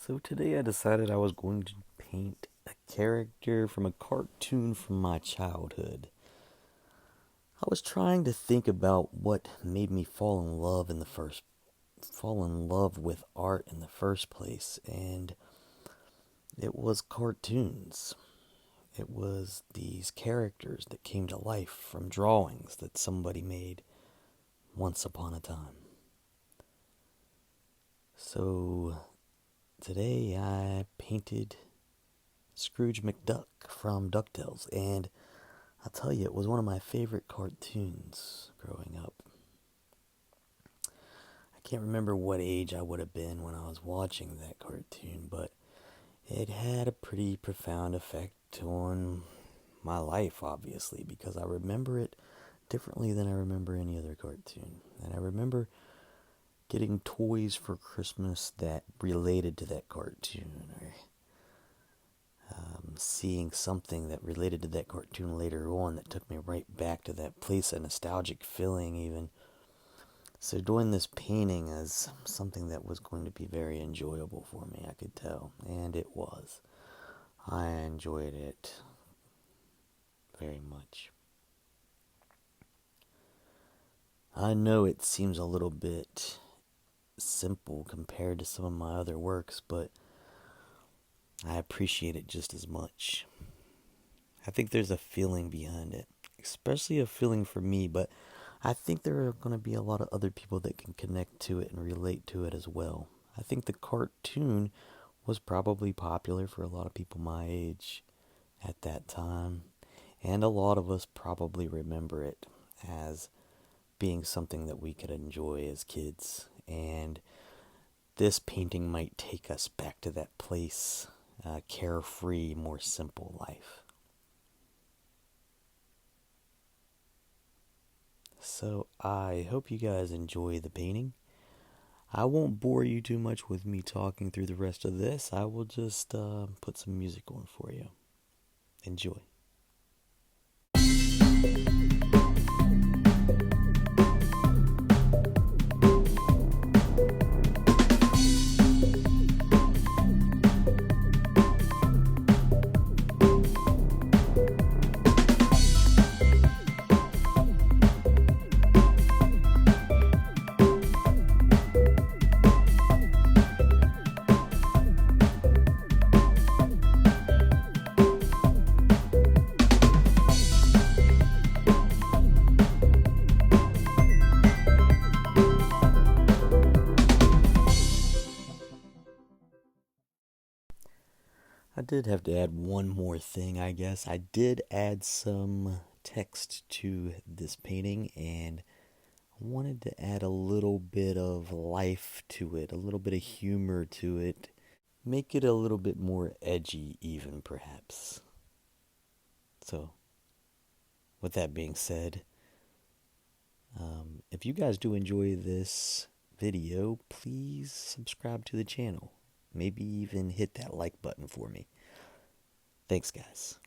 So today I decided I was going to paint a character from a cartoon from my childhood. I was trying to think about what made me fall in love with art in the first place, and it was cartoons. It was these characters that came to life from drawings that somebody made once upon a time. So today I painted Scrooge McDuck from DuckTales, and I'll tell you, it was one of my favorite cartoons growing up. I can't remember what age I would have been when I was watching that cartoon, but it had a pretty profound effect on my life, obviously, because I remember it differently than I remember any other cartoon. And I remember getting toys for Christmas that related to that cartoon, or seeing something that related to that cartoon later on that took me right back to that place, a nostalgic feeling even. So doing this painting is something that was going to be very enjoyable for me, I could tell, and it was. I enjoyed it very much. I know it seems a little bit simple compared to some of my other works, but I appreciate it just as much. I think there's a feeling behind it, especially a feeling for me, but I think there are going to be a lot of other people that can connect to it and relate to it as well. I think the cartoon was probably popular for a lot of people my age at that time, and a lot of us probably remember it as being something that we could enjoy as kids. And this painting might take us back to that place, carefree, more simple life. So I hope you guys enjoy the painting. I won't bore you too much with me talking through the rest of this. I will just put some music on for you. Enjoy. I did have to add one more thing, I guess. I did add some text to this painting, and I wanted to add a little bit of life to it, a little bit of humor to it, make it a little bit more edgy, even perhaps. So, with that being said, if you guys do enjoy this video, please subscribe to the channel. Maybe even hit that like button for me. Thanks, guys.